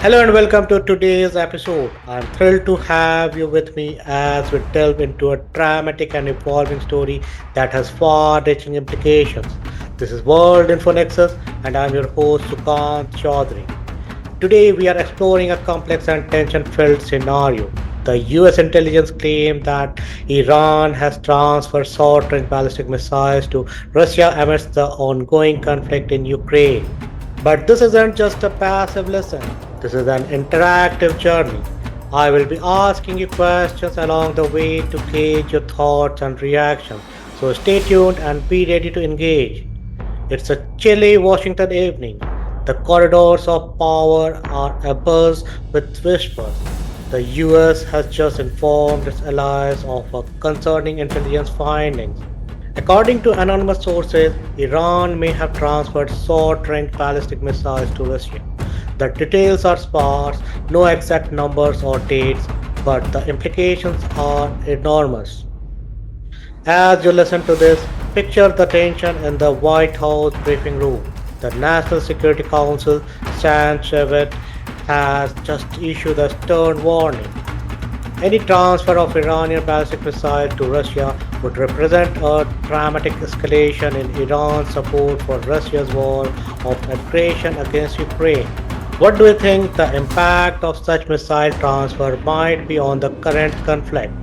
Hello and welcome to today's episode. I'm thrilled to have you with me as we delve into a dramatic and evolving story that has far reaching implications. This is World Info Nexus, and I'm your host Sukant Chaudhary. Today, we are exploring a complex and tension filled scenario. The US intelligence claimed that Iran has transferred short range ballistic missiles to Russia amidst the ongoing conflict in Ukraine. But this isn't just a passive listen, this is an interactive journey. I will be asking you questions along the way to gauge your thoughts and reactions. So stay tuned and be ready to engage. It's a chilly Washington evening. The corridors of power are abuzz with whispers. The US has just informed its allies of a concerning intelligence findings. According to anonymous sources, Iran may have transferred short range ballistic missiles to Russia. The details are sparse, no exact numbers or dates, but the implications are enormous. As you listen to this, picture the tension in the White House briefing room. The National Security Council, Stan Shevit, has just issued a stern warning. Any transfer of Iranian ballistic missiles to Russia would represent a dramatic escalation in Iran's support for Russia's war of aggression against Ukraine. What do you think the impact of such missile transfer might be on the current conflict?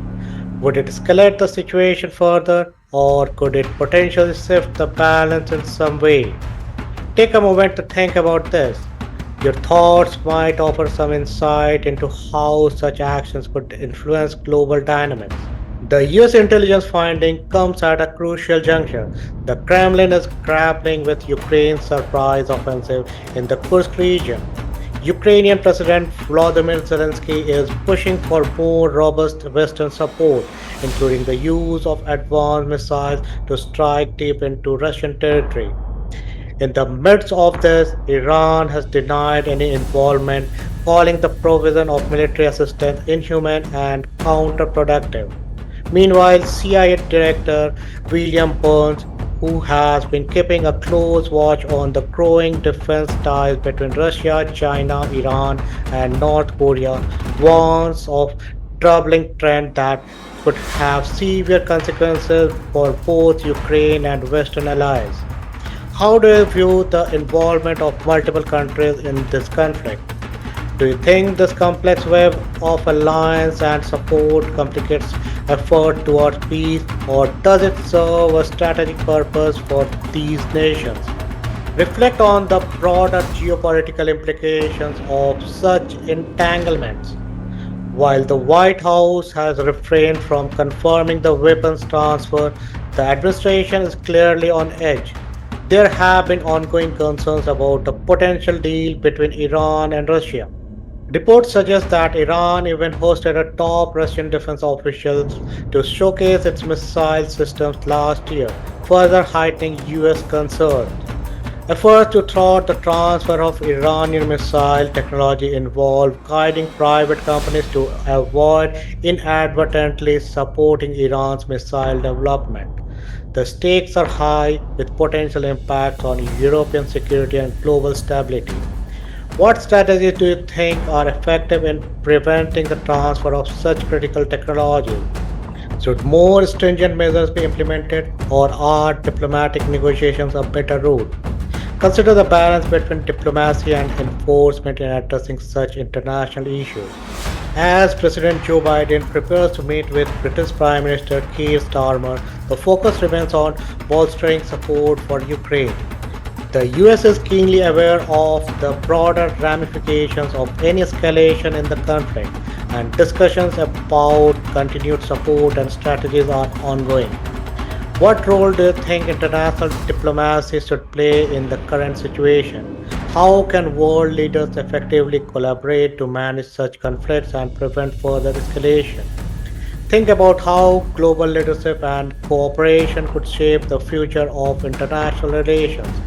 Would it escalate the situation further, or could it potentially shift the balance in some way? Take a moment to think about this. Your thoughts might offer some insight into how such actions could influence global dynamics. The US intelligence finding comes at a crucial juncture. The Kremlin is grappling with Ukraine's surprise offensive in the Kursk region. Ukrainian President Volodymyr Zelensky is pushing for more robust Western support, including the use of advanced missiles to strike deep into Russian territory. In the midst of this, Iran has denied any involvement, calling the provision of military assistance inhuman and counterproductive. Meanwhile, CIA Director William Burns, who has been keeping a close watch on the growing defense ties between Russia, China, Iran, and North Korea, warns of troubling trend that could have severe consequences for both Ukraine and Western allies. How do you view the involvement of multiple countries in this conflict? Do you think this complex web of alliance and support complicates effort towards peace, or does it serve a strategic purpose for these nations? Reflect on the broader geopolitical implications of such entanglements. While the White House has refrained from confirming the weapons transfer, the administration is clearly on edge. There have been ongoing concerns about a potential deal between Iran and Russia. Reports suggest that Iran even hosted a top Russian defense official to showcase its missile systems last year, further heightening US concerns. Efforts to thwart the transfer of Iranian missile technology involve guiding private companies to avoid inadvertently supporting Iran's missile development. The stakes are high, with potential impacts on European security and global stability. What strategies do you think are effective in preventing the transfer of such critical technology? Should more stringent measures be implemented, or are diplomatic negotiations a better route? Consider the balance between diplomacy and enforcement in addressing such international issues. As President Joe Biden prepares to meet with British Prime Minister Keir Starmer, the focus remains on bolstering support for Ukraine. The US is keenly aware of the broader ramifications of any escalation in the conflict, and discussions about continued support and strategies are ongoing. What role do you think international diplomacy should play in the current situation? How can world leaders effectively collaborate to manage such conflicts and prevent further escalation? Think about how global leadership and cooperation could shape the future of international relations.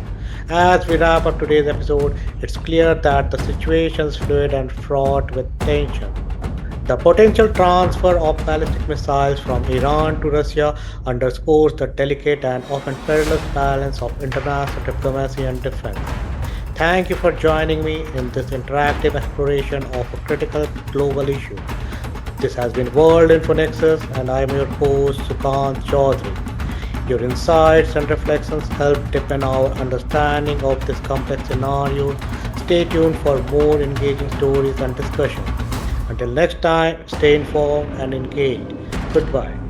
As we wrap up today's episode, it's clear that the situation is fluid and fraught with tension. The potential transfer of ballistic missiles from Iran to Russia underscores the delicate and often perilous balance of international diplomacy and defense. Thank you for joining me in this interactive exploration of a critical global issue. This has been World Info Nexus, and I'm your host Sukant Chaudhary. Your insights and reflections help deepen our understanding of this complex scenario. Stay tuned for more engaging stories and discussion. Until next time, stay informed and engaged. Goodbye.